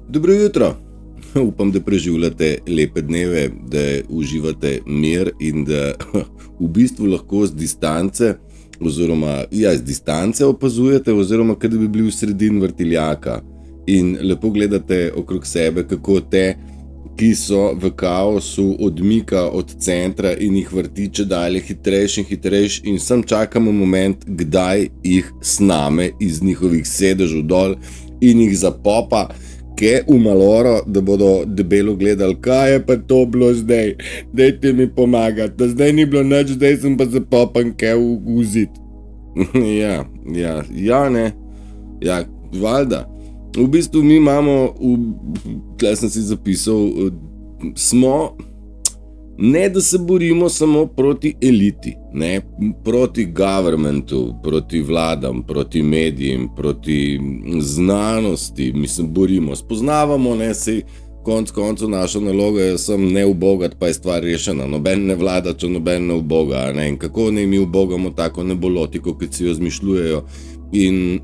Dobro jutro. Upam, da preživljate lepe dneve, da uživate mir in da v bistvu lahko z distance opazujete, oziroma da bi bili v sredini vrtiljaka in lepo gledate okrog sebe, kako te, ki so v kaosu, odmika od centra in jih vrti čedalje hitrejši in sam čakamo moment, kdaj jih sname iz njihovih sedežev dol in jih zapopa ke v maloro, da bodo debelo gledali, kaj je pa to bilo zdaj, dajte mi pomagati, da zdaj ni bilo nič, zdaj sem pa zapopan ke v zid. Ja, valjda. V bistvu mi imamo, tukaj sem si zapisal, smo, ne da se borimo samo proti eliti, ne, proti governmentu, proti vladam, proti medijem, proti znanosti, borimo, spoznavamo, ne, sej konc koncev naša naloga je sem ne ubogati, pa je stvar rešena, noben ne vlada, če noben ne uboga, ne, in kako ne mi ubogamo tako nebolotiko, ki si jo zmišljujejo in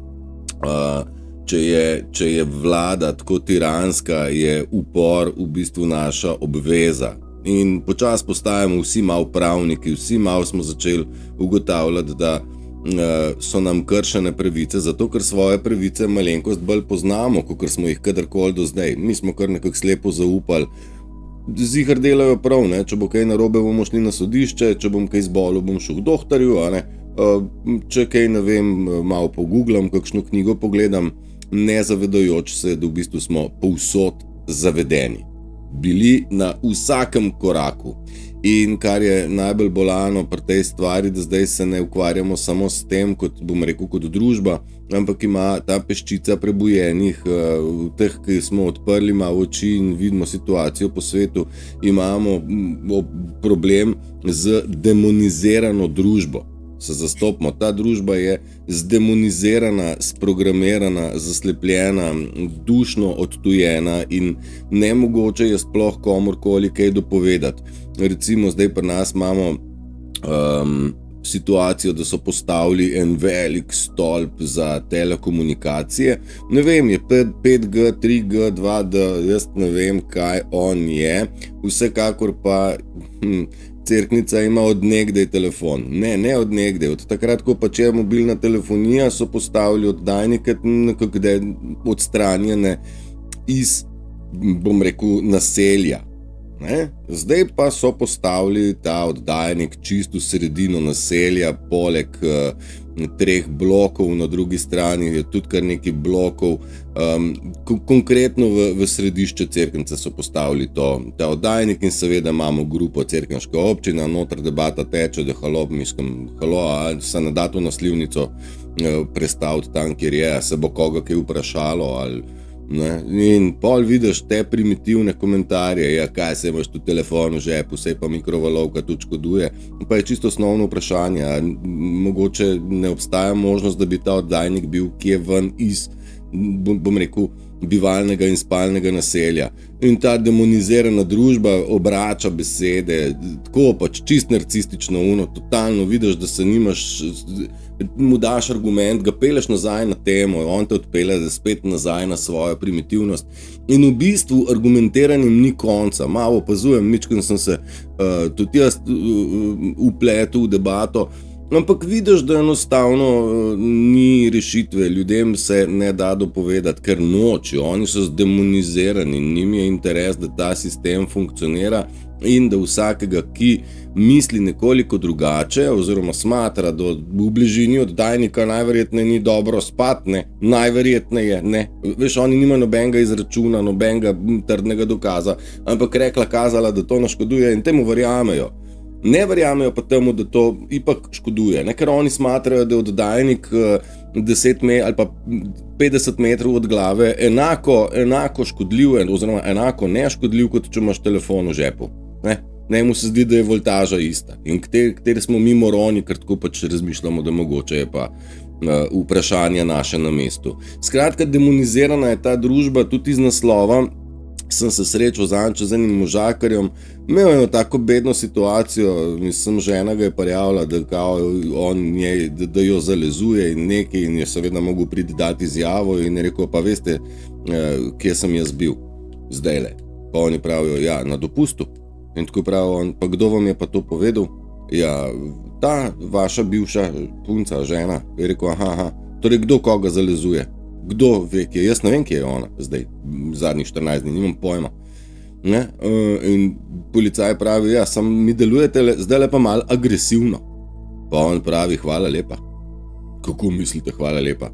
če je vlada tako tiranska, je upor v bistvu naša obveza. In počasi postajamo vsi malo pravniki, vsi malo smo začeli ugotavljati, da so nam kršene pravice, zato ker svoje pravice malenkost bolj poznamo, kakor smo jih kadarkoli do zdaj. Mi smo kar nekako slepo zaupali, zihar delajo prav, ne? Če bo kaj narobe, bomo šli na sodišče, če bom kaj zbolel, bom šel k dohtarju, a ne? Če kaj ne vem, malo pogooglam, kakšno knjigo pogledam, ne zavedajoč se, da v bistvu smo povsod zavedeni. Bili na vsakem koraku. In kar je najbolj bolano pri tej stvari, da zdaj se ne ukvarjamo samo s tem, kot bom rekel, kot družba, ampak ima ta peščica prebujenih, teh, ki smo odprli malo oči in vidimo situacijo po svetu, imamo problem z demonizirano družbo. Se zastopimo, ta družba je zdemonizirana, sprogramirana, zaslepljena, dušno odtujena in nemogoče je sploh komorkoli kaj dopovedati. Recimo zdaj pri nas imamo situacijo, da so postavili en velik stolp za telekomunikacije. Ne vem, je 5G, 3G, 2D, jaz ne vem, kaj on je. Vsekakor pa Cerknica ima od nekdaj telefon. Ne od nekdaj. Od takrat, ko pač je mobilna telefonija, so postavili oddajnike nekako odstranjene iz, bom rekel, naselja. Ne? Zdaj pa so postavili ta oddajnik čisto v sredino naselja, poleg 3 blokov, na drugi strani je tudi kar nekaj blokov. Konkretno v središče Cerknice so postavili ta oddajnik in seveda imamo grupo cerkniška občina, noter debata teče, da se ne da to naslivnico prestaviti tam, kjer je, se bo koga kaj vprašalo ali ne? In pol vidiš te primitivne komentarje, ja, kaj se imaš tu telefon v žepu, sej pa mikrovalovka tudi škoduje. Pa je čisto osnovno vprašanje, mogoče ne obstaja možnost, da bi ta oddajnik bil kje ven iz, bom rekel, bivalnega in spalnega naselja. In ta demonizirana družba obrača besede, tako pač čist narcistično, totalno vidiš, da se nimaš, mu daš argument, ga peleš nazaj na temo, on te odpelje spet nazaj na svojo primitivnost. In v bistvu argumentiranim ni konca. Malo opazujem, mičkeno sem se tudi jaz vpletel v debato, ampak vidiš, da enostavno ni rešitve, ljudem se ne da dopovedati, ker nočijo, oni so zdemonizirani, njim je interes, da ta sistem funkcionira in da vsakega, ki misli nekoliko drugače oziroma smatra, da v bližini oddajnika najverjetneje ni dobro spati, ne, najverjetneje ne. Veš, oni nima nobenega izračuna, nobenega trdnega dokaza, ampak rekla, kazala, da to naškoduje in temu verjamejo. Ne verjamejo pa temu, da to ipak škoduje, ne, ker oni smatrajo, da je oddajnik 10 ali pa 50 metrov od glave enako škodljiv oziroma enako neškodljiv, kot če imaš telefon v žepu. Ne, mu se zdi, da je voltaža ista. In kateri smo mi moroni, ker tako pač razmišljamo, da mogoče je pa vprašanje naše na mestu. Skratka, demonizirana je ta družba tudi iz naslova. Sem se srečal z enim možakarjem, Imel je eno tako bedno situacijo, mislim, žena ga je prijavila, da jo zalezuje in nekaj, in je seveda mogel priti dati izjavo in je rekel, pa veste, kje sem jaz bil zdajle. Pa oni pravijo, ja, na dopustu. In tako pravijo on, pa kdo vam je pa to povedal? Ja, ta vaša bivša punca, žena. Je rekel, aha, torej kdo koga zalezuje? Kdo ve, kje? Jaz ne vem, kje je ona zdaj, zadnjih 14 dni, nimam pojma. Ne? In policaj pravi, ja, sam mi delujete zdaj pa malo agresivno. Pa on pravi, hvala lepa. Kako mislite, hvala lepa?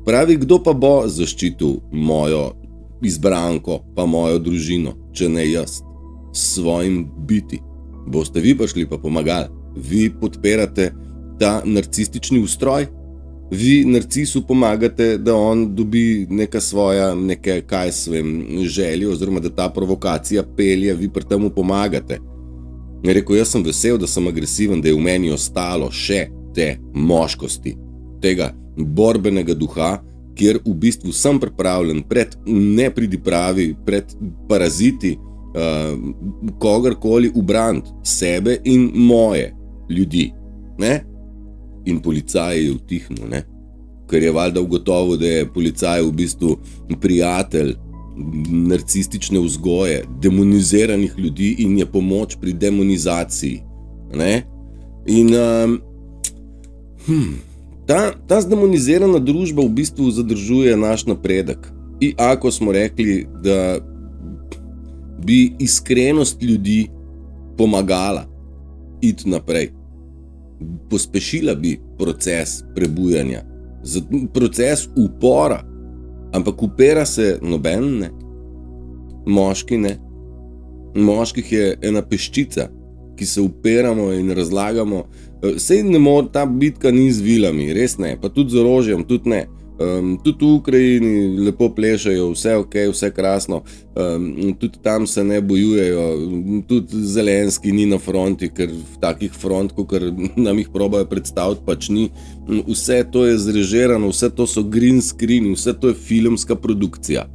Pravi, kdo pa bo zaščitil mojo izbranko, pa mojo družino, če ne jaz, s svojim biti? Boste vi pa šli pa pomagali. Vi podpirate ta narcistični ustroj, vi narcisu pomagate, da on dobi neka svoja, kaj svem, želje, oziroma da ta provokacija pelje, vi pri temu pomagate. Je rekel, jaz sem vesel, da sem agresiven, da je v meni ostalo še te moškosti, tega borbenega duha, kjer v bistvu sem pripravljen pred nepridipravi, pred paraziti, kogarkoli ubraniti sebe in moje ljudi, ne? In policaj je utihnil, ne? Ker je valjda ugotovil, da je policaj v bistvu prijatelj narcistične vzgoje, demoniziranih ljudi in je pomoč pri demonizaciji, ne? In ta zdemonizirana družba v bistvu zadržuje naš napredek. In ako smo rekli, da bi iskrenost ljudi pomagala iti naprej. Pospešila bi proces prebujanja, proces upora, ampak upera se noben ne. Moški ne. Moških je ena peščica, ki se uperamo in razlagamo. Sej ne more, ta bitka ni z vilami, res ne, pa tudi z orožjem, tudi ne. Tudi v Ukrajini lepo plešajo, vse ok, vse krasno, tudi tam se ne bojujejo, tudi Zelenski ni na fronti, ker v takih front, ker nam jih probajo predstaviti, pač ni. Vse to je zrežirano, vse to so green screen, vse to je filmska produkcija.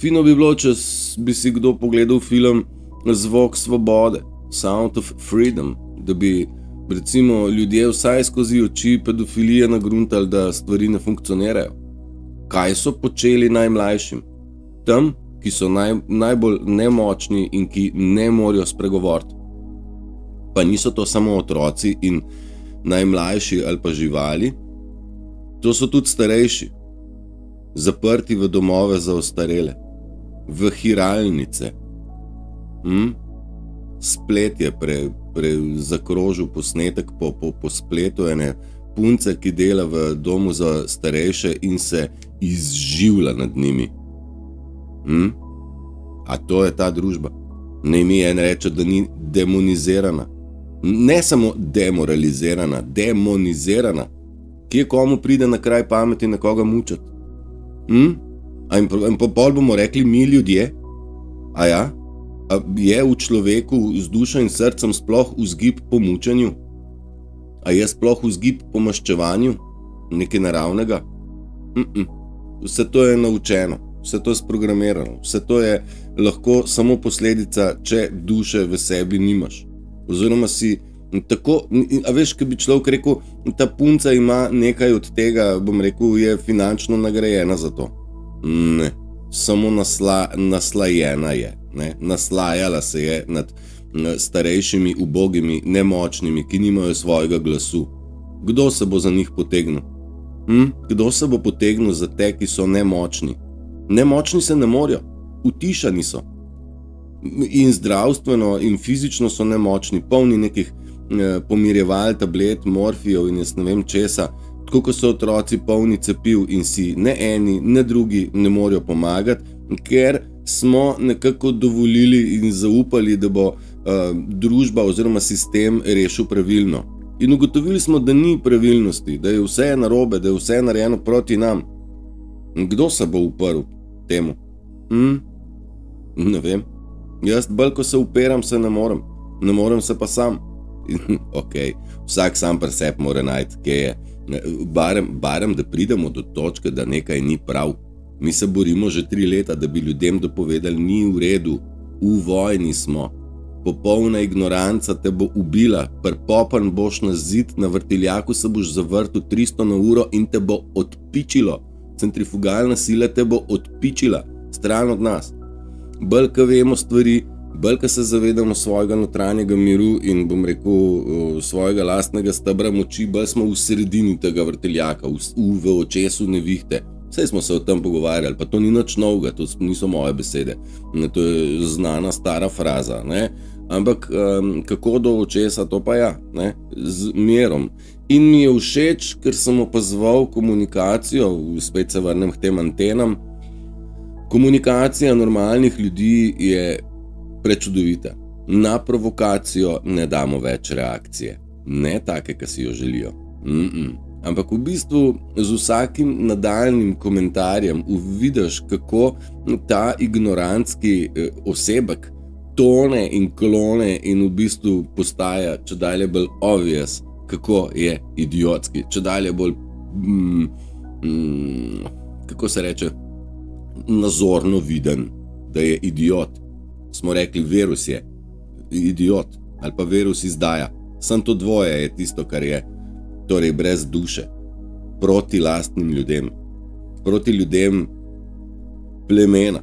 Fino bi bilo, če bi si kdo pogledal film Zvok svobode, Sound of Freedom, da bi recimo ljudje vsaj skozi oči pedofilije nagruntali, da stvari ne funkcionirajo. Kaj so počeli najmlajšim? Tam, ki so najbolj nemočni in ki ne morejo spregovoriti. Pa niso to samo otroci in najmlajši ali pa živali, to so tudi starejši, zaprti v domove za ostarele, v hiralnice. Splet je zakrožil posnetek po spletu ene punce, ki dela v domu za starejše in se izživlja nad njimi. A to je ta družba? Ne mi en reče, da ni demonizirana. Ne samo demoralizirana, demonizirana. Kje komu pride na kraj pameti nekoga mučati? In pol bomo rekli mi ljudje? A ja? A je v človeku z dušo in srcem sploh vzgib po mučenju? A je sploh vzgib po maščevanju? Nekaj naravnega? Vse to je naučeno, vse to je sprogramirano, vse to je lahko samo posledica, če duše v sebi nimaš. Oziroma si tako, a veš, kaj bi človek rekel, ta punca ima nekaj od tega, bom rekel, je finančno nagrajena za to. Ne, samo naslajena je. Ne? Naslajala se je nad starejšimi, ubogimi, nemočnimi, ki nimajo svojega glasu. Kdo se bo za njih potegnil? Kdo se bo potegnil za te, ki so nemočni? Nemočni se ne morejo, utišani so. In zdravstveno in fizično so nemočni, polni nekih pomirjeval, tablet, morfijev in jaz ne vem česa, tako ko so otroci polni cepiv in si ne eni, ne drugi ne morejo pomagati, ker smo nekako dovolili in zaupali, da bo družba oziroma sistem rešil pravilno. In ugotovili smo, da ni pravilnosti, da je vse narobe, da je vse narejeno proti nam. Kdo se bo uprl temu? Ne vem. Jaz bolj, ko se uperam, se ne morem. Ne morem se pa sam. Ok, vsak sam pri sebi mora najti, kje je. Barem, da pridemo do točke, da nekaj ni prav. Mi se borimo že 3 leta, da bi ljudem dopovedali, ni v redu, v vojni smo. popolna ignoranca te bo ubila, prpopan boš na zid, na vrtiljaku se boš zavrtel 300 na uro in te bo odpičilo. Centrifugalna sila te bo odpičila, stran od nas. Bolj, ko vemo stvari, bolj, ko se zavedamo svojega notranjega miru in bom rekel svojega lastnega stebra moči, bolj smo v sredini tega vrtiljaka, v očesu nevihte. Saj smo se o tem pogovarjali, pa to ni nič novega, to niso moje besede. To je znana stara fraza, ne? Ampak kako do očesa, to pa ja, ne? Z mirom. In mi je všeč, ker sem opazoval komunikacijo, spet se vrnem k tem antenam. Komunikacija normalnih ljudi je prečudovita. Na provokacijo ne damo več reakcije. Ne take, ki si jo želijo. Ampak v bistvu z vsakim nadaljnim komentarjem vidiš, kako ta ignorantski osebek tone in klone in v bistvu postaja čedalje bolj obvious, kako je idiotski, čedalje bolj, kako se reče, nazorno viden, da je idiot. Smo rekli, virus je idiot ali pa virus izdaja. Samo to dvoje je tisto, kar je, torej brez duše, proti lastnim ljudem, proti ljudem plemena,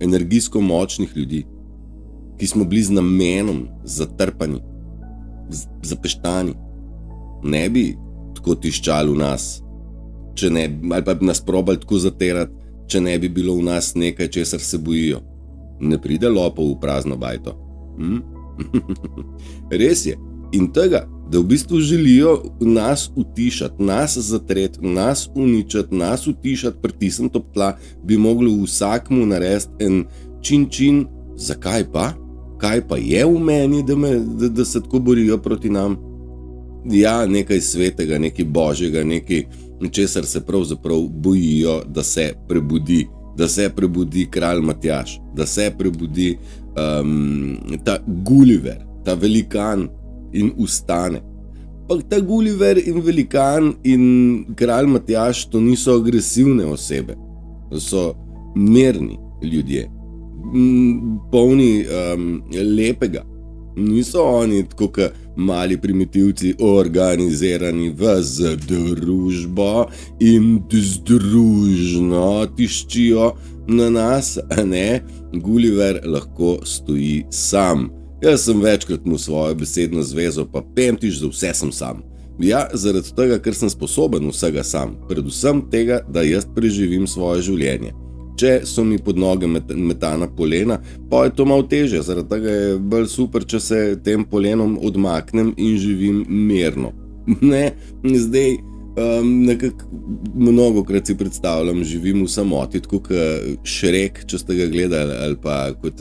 energijsko močnih ljudi, ki smo bili z namenom zatrpani, zapeštani. Ne bi tako tiščali v nas, če ne, ali pa bi nas probali tako zaterati, če ne bi bilo v nas nekaj, česar se bojijo. Ne pride lopov v prazno bajto. Res je. In tega, da v bistvu želijo nas utišati, nas zatreti, nas uničati, nas utišati, pritisniti ob tla, bi mogli vsakmu narediti en čin. Zakaj pa? Kaj pa je v meni, da se tako borijo proti nam? Ja, nekaj svetega, nekaj božjega, nekaj, česar se pravzaprav bojijo, da se prebudi. Da se prebudi kralj Matjaž, da se prebudi ta Gulliver, ta velikan in ustane. Pa ta Gulliver in velikan in kralj Matjaž to niso agresivne osebe, to so mirni ljudje, polni lepega. Niso oni tako kot mali primitivci organizirani v združbo in združno tiščijo na nas, a ne? Gulliver lahko stoji sam. Jaz sem večkrat mu svojo besedno zvezo, pa pemtiš, za vse sem sam. Ja, zaradi tega, ker sem sposoben vsega sam, predvsem tega, da jaz preživim svoje življenje. Če so mi pod noge metana polena, pa je to malo težje, zaradi tega je bolj super, če se tem polenom odmaknem in živim mirno. Ne, zdaj nekako mnogokrat si predstavljam, živim v samoti, tako kot Shrek, če ste ga gledali, ali pa kot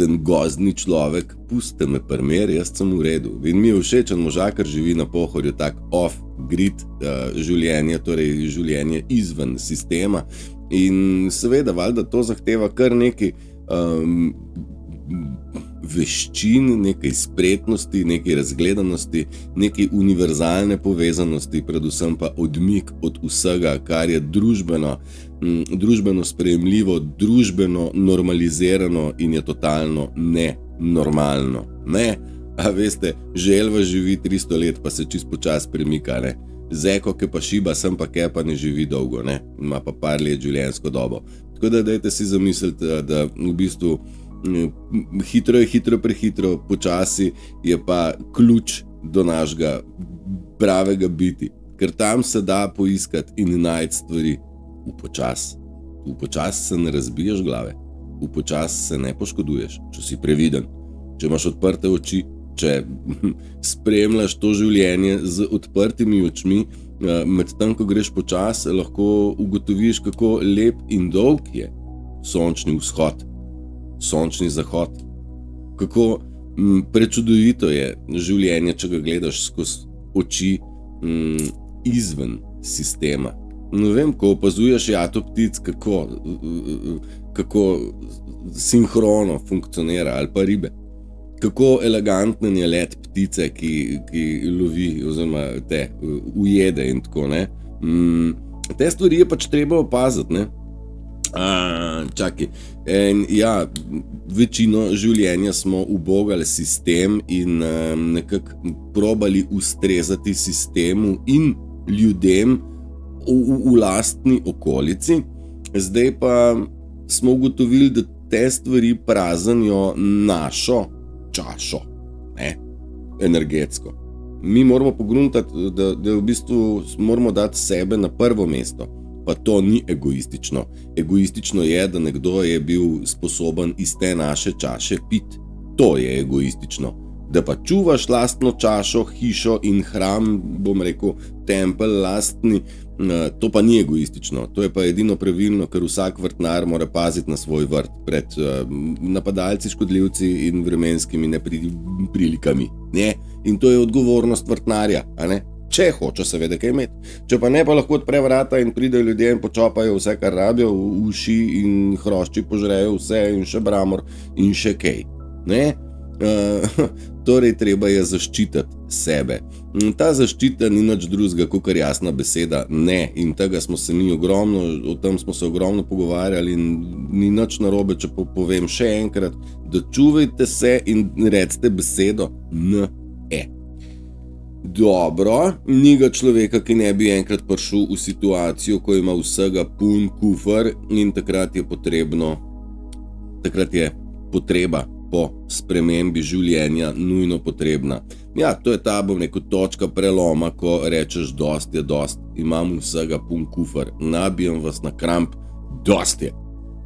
en gozdni človek, puste me primer, jaz sem v redu. In mi je všečen možakar živi na Pohorju, tak off-grid življenje, torej življenje izven sistema. In seveda, valjda to zahteva kar nekaj veščin, nekaj spretnosti, nekaj razgledanosti, nekaj univerzalne povezanosti, predvsem pa odmik od vsega, kar je družbeno sprejemljivo, družbeno normalizirano in je totalno nenormalno. Ne, a veste, želva živi 300 let, pa se čist počas premika, ne. Zeko, ki pa šiba, sem pa ke pa ne živi dolgo, ne, ima pa par let življenjsko dobo. Tako da dajte si zamisliti, da v bistvu hitro, prehitro, počasi je pa ključ do našega pravega biti. Ker tam se da poiskati in najti stvari v počas. V počas se ne razbiješ glave, v počas se ne poškoduješ, če si previden, če imaš odprte oči, če spremljaš to življenje z odprtimi očmi, medtem ko greš počas, lahko ugotoviš, kako lep in dolg je sončni vzhod, sončni zahod, kako prečudovito je življenje, če ga gledaš skozi oči izven sistema. Ne vem, ko opazuješ jato ptic, kako sinhrono funkcionira, ali pa ribe. Kako elegantnen je let ptice, ki lovi oziroma te ujede in tako, ne. Te stvari je pač treba opaziti, ne. Čakaj. Ja, večino življenja smo ubogali sistem in nekako probali ustrezati sistemu in ljudem v lastni okolici. Zdaj pa smo ugotovili, da te stvari praznijo našo čašo, ne? Energetsko. Mi moramo pogruntati, da v bistvu moramo dati sebe na prvo mesto. Pa to ni egoistično. Egoistično je, da nekdo je bil sposoben iz te naše čaše piti. To je egoistično. Da pa čuvaš lastno čašo, hišo in hram, bom rekel, tempelj lastni, to pa ni egoistično. To je pa edino pravilno, ker vsak vrtnar mora paziti na svoj vrt pred napadalci, škodljivci in vremenskimi neprilikami. Ne? In to je odgovornost vrtnarja, a ne? Če hoče seveda kaj imeti. Če pa ne, pa lahko odpre vrata in pridejo ljudje in počopajo vse, kar rabijo, uši in hrošči požrejo vse in še bramor in še kaj. Ne? Torej, treba je zaščititi sebe. Ta zaščita ni nič drugega, kakor jasna beseda ne. In tega smo se o tem smo se ogromno pogovarjali in ni nič narobe, če povem še enkrat, da čuvajte se in recite besedo ne. Dobro, ni ga človeka, ki ne bi enkrat prišel v situacijo, ko ima vsega pun kufer in takrat je potreba po spremembi življenja nujno potrebna. Ja, to je ta, bom rekel, točka preloma, ko rečeš dost je dost, imam vsega pun kufer, nabijem vas na kramp, dost je.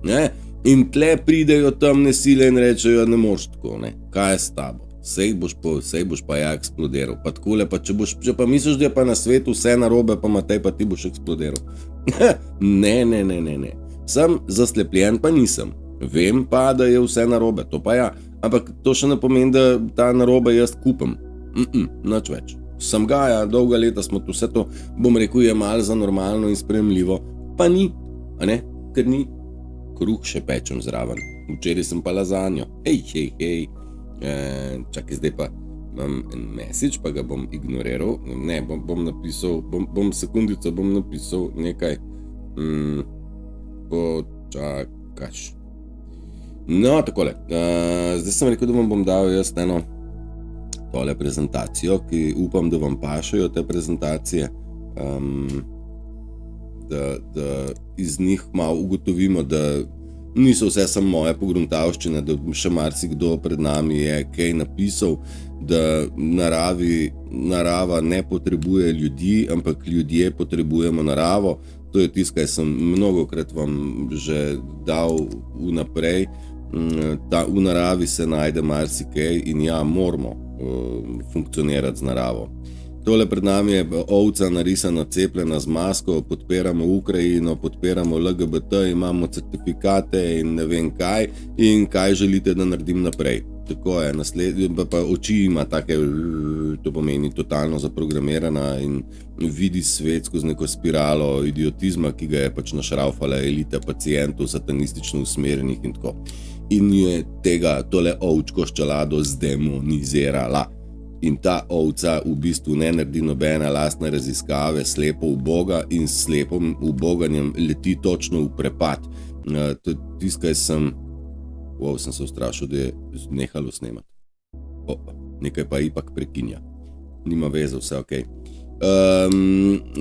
Ne? In tle pridejo temne sile in rečejo, ne moš tako, ne? Kaj je s tabo? Sej boš pa ja eksplodiral. Pa takole, pa če pa misliš, da je pa na svetu vse narobe, pa Matej, pa ti boš eksplodiral. Ne. Sem zaslepljen, pa nisem. Vem pa, da je vse narobe, to pa ja. Ampak to še ne pomeni, da ta narobe jaz kupim. Nič več. Sem ga, ja, dolga leta smo vse to, bom rekel, jemali za normalno in sprejemljivo. Pa ni, a ne? Ker ni. Kruh še pečem zraven. Včeraj sem pa lazanjo. Hej. Čakaj, zdaj pa imam en message, pa ga bom ignoriral. Ne, bom napisal, sekundico bom napisal nekaj. Počakaš. No, takole. Zdaj sem rekel, da vam bom dal jaz eno tole prezentacijo, ki upam, da vam pašejo te prezentacije, da iz njih malo ugotovimo, da niso vse samo moje pogruntavščine, da še marsikdo pred nami je kaj napisal, da narava ne potrebuje ljudi, ampak ljudje potrebujemo naravo. To je tisto, kaj sem mnogokrat vam že dal vnaprej. V naravi se najde marsikaj in ja, moramo funkcionirati z naravo. Tole pred nami je ovca narisana, cepljena z masko, podpiramo Ukrajino, podpiramo LGBT, imamo certifikate in ne vem kaj. In kaj želite, da naredim naprej? Tako je, pa oči ima take, to pomeni totalno zaprogramirana in vidi svet skozi neko spiralo idiotizma, ki ga je pač našraufala elita pacientov, satanistično usmerjenih in tako. In je tole ovčko ščelado zdemonizirala. In ta ovca v bistvu ne naredi nobene lastne raziskave, slepo uboga in s slepom uboganjem leti točno v prepad. Tiskaj sem se ustrašil, da je nehalo snemati. Nekaj pa ipak prekinja. Nima veze, vse okej.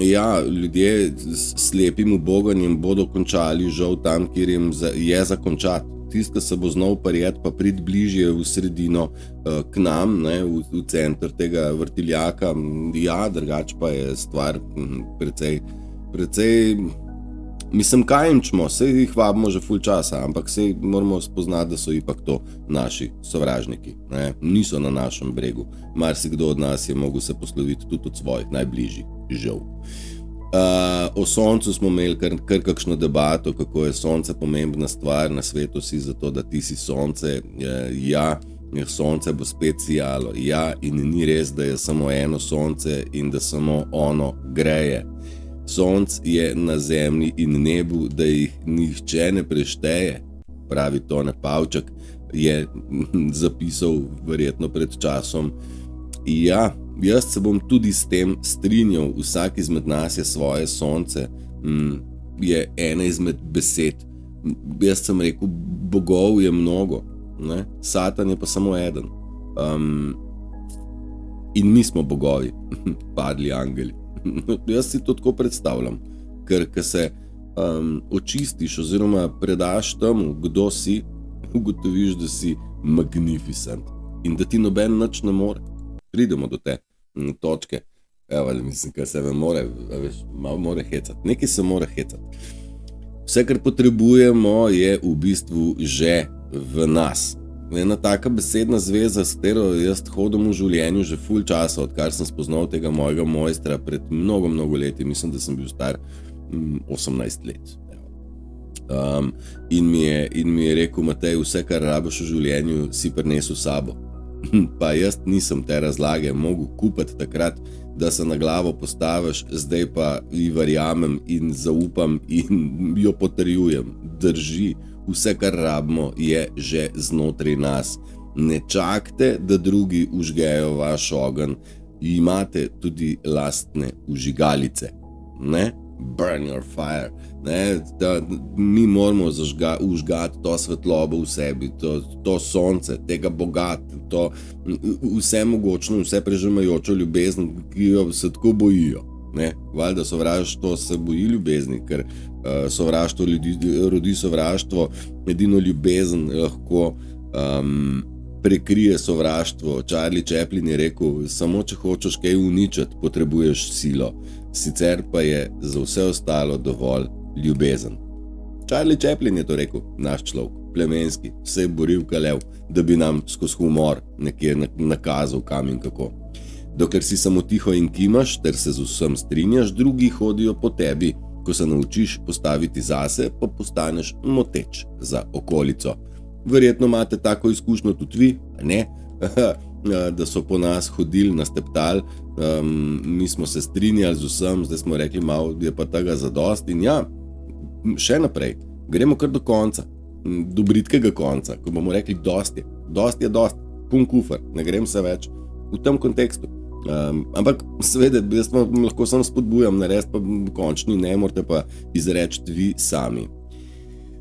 Ja, ljudje s slepim uboganjem bodo končali žal tam, kjer jim je za končati. Tisto, ki se bo znal prijeti, pa priti bližje v sredino k nam, ne, v center tega vrtiljaka. Ja, drugače pa je stvar precej, mislim, kaj jim čmo, sej jih vabimo že ful časa, ampak sej moramo spoznati, da so ipak to naši sovražniki, ne, niso na našem bregu. Marsikdo od nas je mogel se posloviti tudi od svojih najbližjih, žal. O soncu smo imeli kar kakšno debato, kako je sonce pomembna stvar na svetu, si zato, da ti si sonce. Ja, sonce bo spet sijalo. Ja, in ni res, da je samo eno sonce in da samo ono greje. Sonc je na zemlji in nebu, da jih nihče ne prešteje, pravi Tone Pavčak, je zapisal verjetno pred časom. Ja, jaz se bom tudi s tem strinjal, vsak izmed nas je svoje sonce, je ena izmed besed jaz sem rekel, bogov je mnogo, ne? Satan je pa samo eden. In mi smo bogovi, padli angeli. Jaz si to tako predstavljam, ker se očistiš oziroma predaš temu, kdo si, ugotoviš, da si magnificent in da ti noben nič ne more. Pridemo do te točke. Evo, mislim, kaj se me more, veš, malo more hecati. Nekaj se more hecati. Vse, kar potrebujemo, je v bistvu že v nas. Ena taka besedna zveza, s katero jaz hodim v življenju že ful časa, odkar sem spoznal tega mojega mojstra pred mnogo leti, mislim, da sem bil star 18 let. In mi je rekel, Matej, vse, kar rabiš v življenju, si prinesel sabo. Pa jaz nisem te razlage mogel kupiti takrat, da se na glavo postaviš, zdaj pa ji verjamem in zaupam in jo potrjujem. Drži, vse, kar rabimo, je že znotraj nas. Ne čakajte, da drugi užgejo vaš ogenj, imate tudi lastne užigalice. Ne? Burn your fire. Ne? Mi moramo užgati to svetlobo v sebi, to sonce, tega Boga, to vse mogočno, vse prežemajočo ljubezen, ki jo se tako bojijo. Ne? Valjda sovraštvo se boji ljubezni, ker sovraštvo rodi sovraštvo, edino ljubezen lahko prekrije sovraštvo. Charlie Chaplin je rekel, samo če hočeš kaj uničiti, potrebuješ silo, sicer pa je za vse ostalo dovolj ljubezen. Charlie Chaplin je to rekel, naš človek, plemenski, se je boril kalev, da bi nam skozi humor nekje nakazal kam in kako. Dokler si samo tiho in kimaš, ter se z vsem strinjaš, drugi hodijo po tebi. Ko se naučiš postaviti zase, pa postaneš moteč za okolico. Verjetno imate tako izkušnjo tudi vi, ne? Da so po nas hodili, nas teptali, mi smo se strinjali z vsem, zdaj smo rekli, malo je pa tega zadost in ja, še naprej, gremo kar do konca, do britkega konca, ko bomo rekli, dost je, pun kufer, ne grem se več v tem kontekstu. Ampak seveda, jaz lahko samo spodbujam, narediti pa končni, ne morate pa izreči vi sami.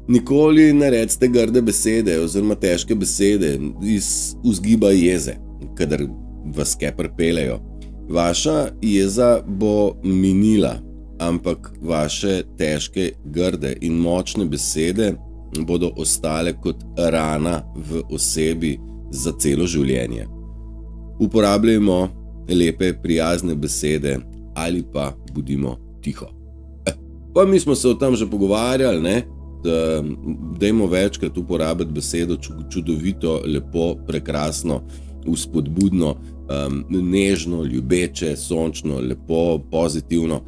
Nikoli ne recite grde besede oziroma težke besede iz vzgiba jeze, kadar vas kaj pripeljejo. Vaša jeza bo minila, ampak vaše težke, grde in močne besede bodo ostale kot rana v osebi za celo življenje. Uporabljajmo lepe, prijazne besede ali pa budimo tiho. Pa mi smo se o tem že pogovarjali, ne? Dajmo večkrat uporabiti besedo čudovito, lepo, prekrasno, vzpodbudno, nežno, ljubeče, sončno, lepo, pozitivno,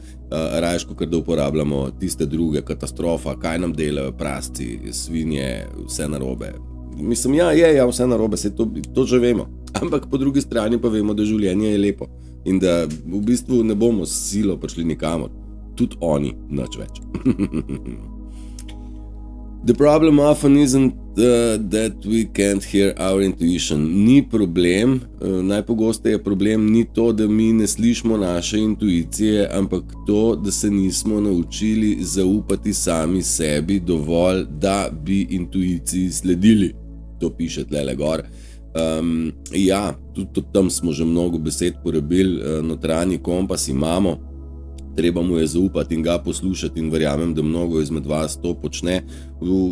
rajško, ker da uporabljamo tiste druge, katastrofa, kaj nam delajo prasci, svinje, vse narobe. Mislim, ja, vse narobe, se to že vemo, ampak po drugi strani pa vemo, da življenje je lepo in da v bistvu ne bomo s silo prišli nikamor, tudi oni nič več. The problem often isn't that we can't hear our intuition. Ni problem, najpogosteje problem ni to, da mi ne slišimo naše intuicije, ampak to, da se nismo naučili zaupati sami sebi dovolj, da bi intuiciji sledili. To piše tlele gor. Ja, tudi tam smo že mnogo besed porabili, notranji kompas imamo, treba mu je zaupati in ga poslušati in verjamem, da mnogo izmed vas to počne.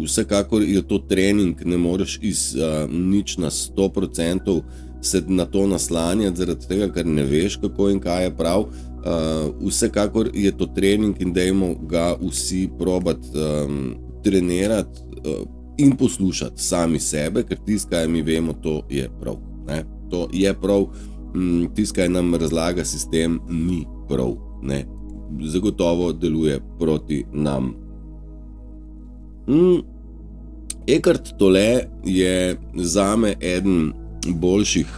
Vsekakor je to trening, ne moreš iz nič na 100% se na to naslanjati, zaradi tega, ker ne veš, kako in kaj je prav. Vsekakor je to trening in dajmo ga vsi probati trenirati in poslušati sami sebe, ker tisto, kaj mi vemo, to je prav. Ne? To je prav, tisto, kaj nam razlaga sistem, ni prav. Ne? Zagotovo deluje proti nam. Eckhart Tolle je zame eden boljših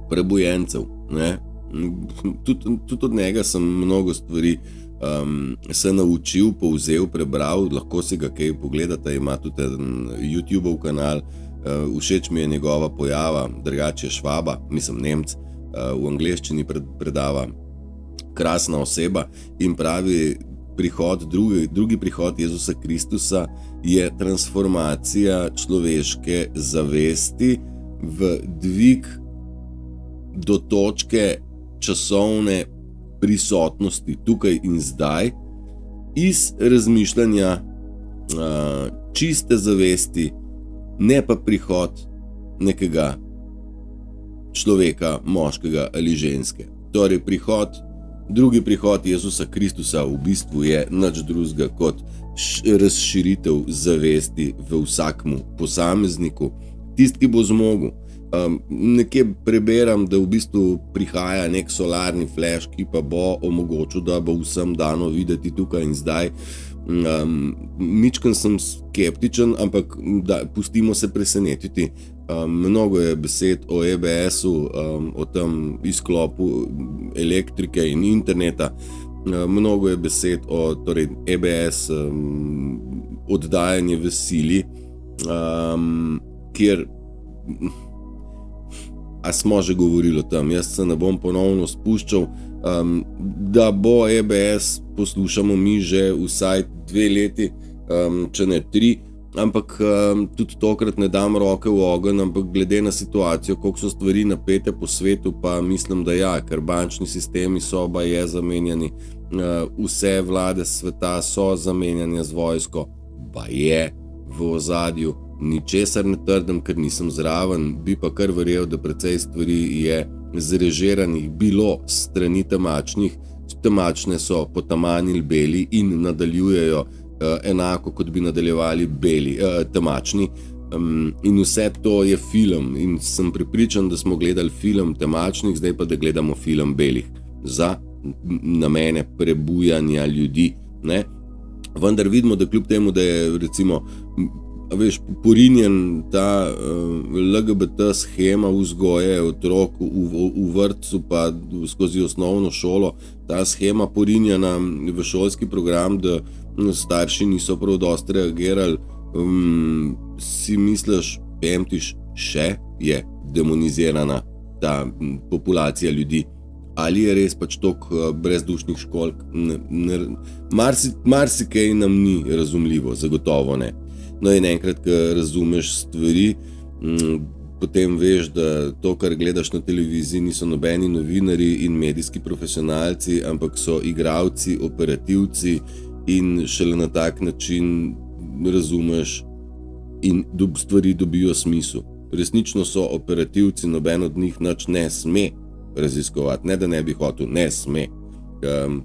prebujencev. Ne? Tudi od njega sem mnogo stvari se naučil, povzel, prebral, lahko si ga kaj pogledate, ima tudi YouTube kanal, všeč mi je njegova pojava, drugače je Švaba, mislim Nemc, v angleščini predava, krasna oseba in pravi, drugi prihod Jezusa Kristusa je transformacija človeške zavesti v dvig do točke časovne prisotnosti tukaj in zdaj, iz razmišljanja čiste zavesti, ne pa prihod nekega človeka, moškega ali ženske. Torej drugi prihod Jezusa Kristusa v bistvu je nič drugega kot razširitev zavesti v vsakmu posamezniku, tisti, ki bo zmogel. Nekje preberam, da v bistvu prihaja nek solarni flash, ki pa bo omogočil, da bo vsem dano videti tukaj in zdaj. Mičken sem skeptičen, ampak pustimo se presenetiti. Mnogo je besed o EBS-u, o tem izklopu elektrike in interneta. Mnogo je besed o EBS, oddajanje v sili, kjer smo že govorili o tem. Jaz se ne bom ponovno spuščal. Da bo EBS poslušamo mi že vsaj 2 leti, če ne 3, ampak tudi tokrat ne dam roke v ogenj, ampak glede na situacijo, koliko so stvari napete po svetu, pa mislim, da ja, ker bančni sistemi so baje zamenjani, vse vlade sveta so zamenjane z vojsko, baje v ozadju. Ničesar ne trdim, ker nisem zraven, bi pa kar verjel, da precej stvari je zrežiranih bilo strani temačnih. Temačne so potamanili beli in nadaljujejo enako, kot bi nadaljevali temačni. In vse to je film in sem prepričan, da smo gledali film temačnih, zdaj pa da gledamo film belih za namene prebujanja ljudi, ne? Vendar vidimo, da kljub temu, da je recimo porinjen ta LGBT shema vzgoje otrok v vrtcu pa skozi osnovno šolo, ta shema porinjena v šolski program, da starši niso prav dosti reagirali, si misliš, pemtiš, še je demonizirana ta populacija ljudi. Ali je res pač toliko brezdušnih školjk? Marsikaj nam ni razumljivo, zagotovo ne. No in enkrat, ko razumeš stvari, potem veš, da to, kar gledaš na televiziji, niso nobeni novinarji in medijski profesionalci, ampak so igralci, operativci in šele na tak način razumeš in stvari dobijo smisel. Resnično so operativci, noben od njih nič ne sme raziskovati, ne da ne bi hotel, ne sme.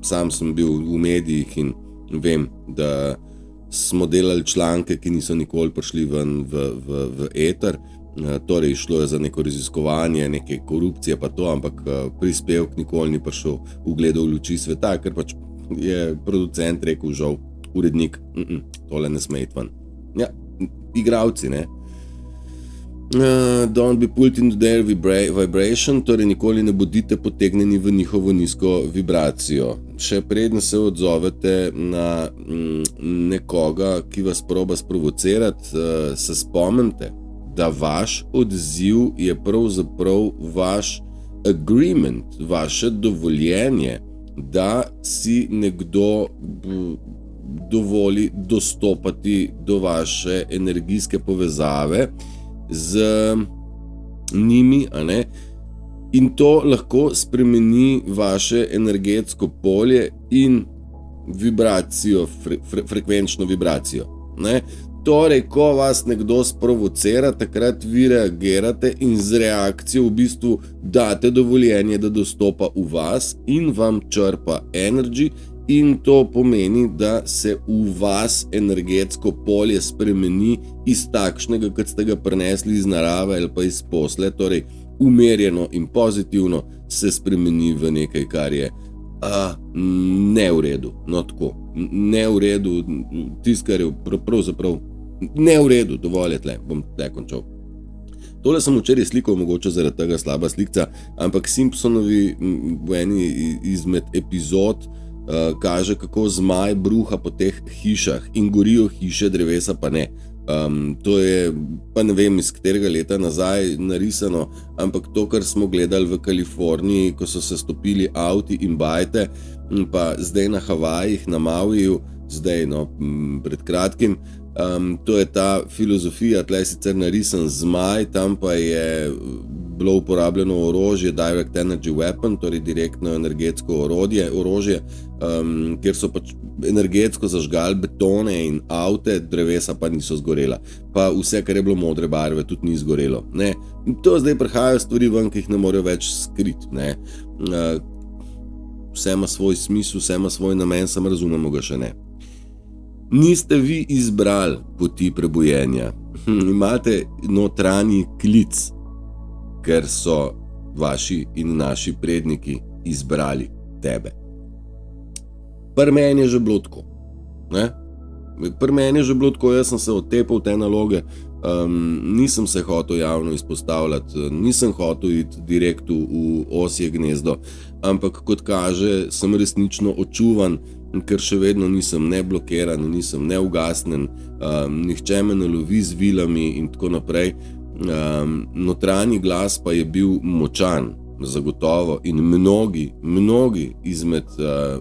Sam sem bil v medijih in vem, da smo delali članke, ki niso nikoli prišli ven v eter, torej šlo je za neko raziskovanje, neke korupcije pa to, ampak prispevek nikoli ni prišel ugledal luči sveta, ker pač je producent rekel, žal, urednik, tole ne sme iti ven. Ja, igravci, ne. Don't be pulled into their vibration, torej nikoli ne bodite potegnjeni v njihovo nizko vibracijo. Še preden se odzovete na nekoga, ki vas proba sprovocirati, se spomnite, da vaš odziv je pravzaprav vaš agreement, vaše dovoljenje, da si nekdo dovoli dostopati do vaše energijske povezave z njimi, a ne? In to lahko spremeni vaše energetsko polje in vibracijo, frekvenčno vibracijo, ne? Torej, ko vas nekdo sprovocira, takrat vi reagirate in z reakcijo v bistvu date dovoljenje, da dostopa v vas in vam črpa energy, in to pomeni, da se v vas energetsko polje spremeni iz takšnega, kot ste ga prinesli iz narave ali pa iz posle, torej umerjeno in pozitivno se spremeni v nekaj, kar je ne v redu, no tako, ne v redu, tisto, kar je pravzaprav ne v redu, dovolj je tle, bom tle končal. Tole sem včeraj slikal, mogoče zaradi tega slaba slikca, ampak Simpsonovi v eni izmed epizod kaže, kako zmaj bruha po teh hišah in gorijo hiše, drevesa pa ne. To je, pa ne vem iz katerega leta nazaj narisano, ampak to, kar smo gledali v Kaliforniji, ko so se stopili avti in bajte, pa zdaj na Havajih, na Mauviju, zdaj pred kratkim, to je ta filozofija, tle je sicer narisan zmaj, tam pa je bilo uporabljeno orožje, direct energy weapon, torej direktno energetsko orožje, kjer so pač energetsko zažgali betone in avte, drevesa pa niso zgorela. Pa vse, kar je bilo modre barve, tudi ni zgorelo. Ne? To zdaj prihajajo stvari ven, ki jih ne morejo več skriti. Ne? Vse ima svoj smisel, vse ima svoj namen, samo razumemo ga še ne. Niste vi izbrali poti prebujenja. Imate notranji klic, ker so vaši in naši predniki izbrali tebe. Pri meni je že bilo tako. Pri meni je že bilo tako, jaz sem se otepal te naloge, nisem se hotel javno izpostavljati, nisem hotel iti direktno v osje gnezdo, ampak kot kaže, sem resnično očuvan, ker še vedno nisem ne blokiran, nisem ne ugasnen, nihče me ne lovi z vilami in tako naprej. Notranji glas pa je bil močan, zagotovo, in mnogi izmed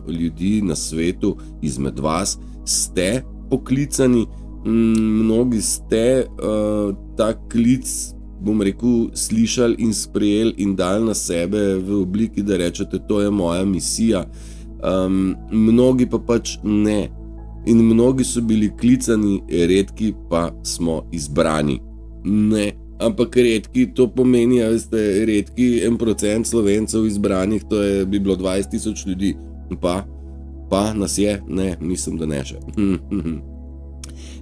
ljudi na svetu, izmed vas, ste poklicani, mnogi ste ta klic, bom rekel, slišali in sprejeli in dali na sebe v obliki, da rečete, to je moja misija. Mnogi pa pač ne. In mnogi so bili klicani, redki pa smo izbrani. Ne, ampak redki, to pomeni, veste, redki 1% Slovencev izbranih, to je, bi bilo 20,000 ljudi. Pa nas je? Ne, mislim, da ne še.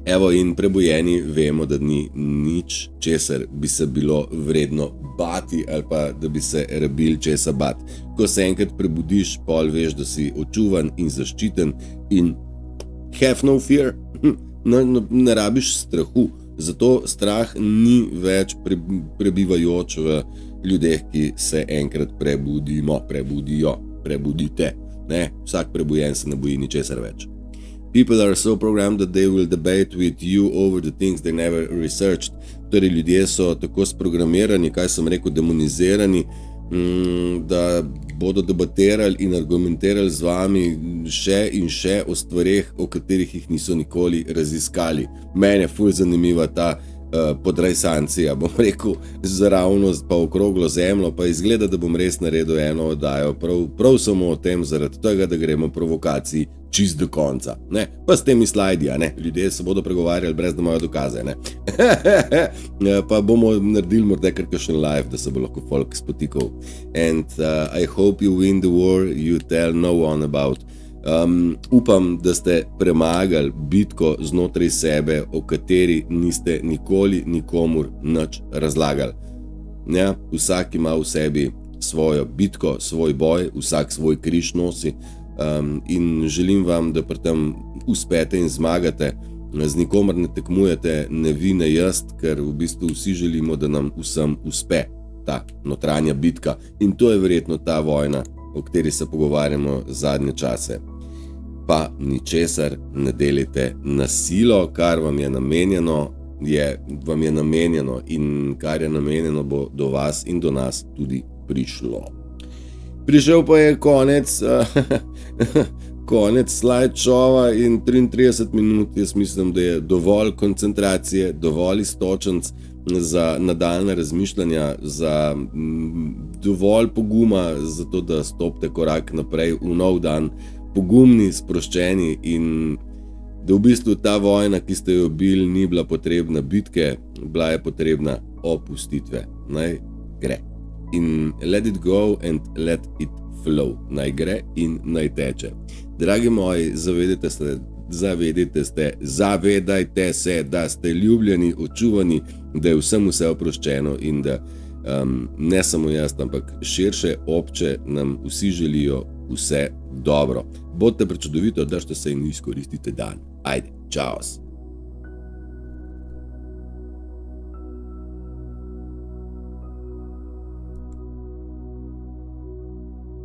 Evo, in prebujeni vemo, da ni nič, česar bi se bilo vredno bati ali pa da bi se rabil česa bati. Ko se enkrat prebudiš, pol veš, da si očuvan in zaščiten in have no fear, ne rabiš strahu. Zato strah ni več prebivajoč v ljudeh, ki se enkrat prebudijo, prebudite. Ne, vsak prebujen se ne boji ničesar več. People are so programmed that they will debate with you over the things they never researched. Torej, ljudje so tako sprogramirani, kaj sem rekel, demonizirani, da bodo debatirali in argumentirali z vami še in še o stvareh, o katerih jih niso nikoli raziskali. Mene je ful zanimiva ta podrajsancija, bom rekel, zaravnost pa okroglo zemljo, pa izgleda, da bom res naredil eno oddajo prav samo o tem, zaradi tega, da gremo provokaciji čist do konca. Ne? Pa s temi slajdi, ne? Ljudje se bodo pregovarjali brez da imajo dokaze. Ne? Pa bomo naredili morda kakšen live, da se bo lahko folk spotikal. And I hope you win the war you tell no one about. Upam, da ste premagali bitko znotraj sebe, o kateri niste nikoli nikomur nič razlagali. Ja, vsak ima v sebi svojo bitko, svoj boj, vsak svoj križ nosi, in želim vam, da pri tem uspete in zmagate. Z nikomer ne tekmujete, ne vi, ne jaz, ker v bistvu vsi želimo, da nam vsem uspe ta notranja bitka. In to je verjetno ta vojna, o kateri se pogovarjamo zadnje čase. Pa ničesar ne delite na silo, kar vam je namenjeno, vam je namenjeno, in kar je namenjeno bo do vas in do nas tudi prišlo. Prišel pa je konec slideshova in 33 minut, jaz mislim, da je dovolj koncentracije, dovolj iztočenc za nadaljne razmišljanja, za dovolj poguma, zato da stopite korak naprej v nov dan, pogumni, sproščeni, in da v bistvu ta vojna, ki ste jo bili, ni bila potrebna bitke, bila je potrebna opustitve. Naj gre. In let it go and let it flow. Naj gre in naj teče. Dragi moji, zavedajte se, da ste ljubljeni, očuvani, da je vsem vse oproščeno in da ne samo jaz, ampak širše obče nam vsi želijo vse dobro. Bodite prečudovito, držite se in izkoristite dan. Ajde, čaos.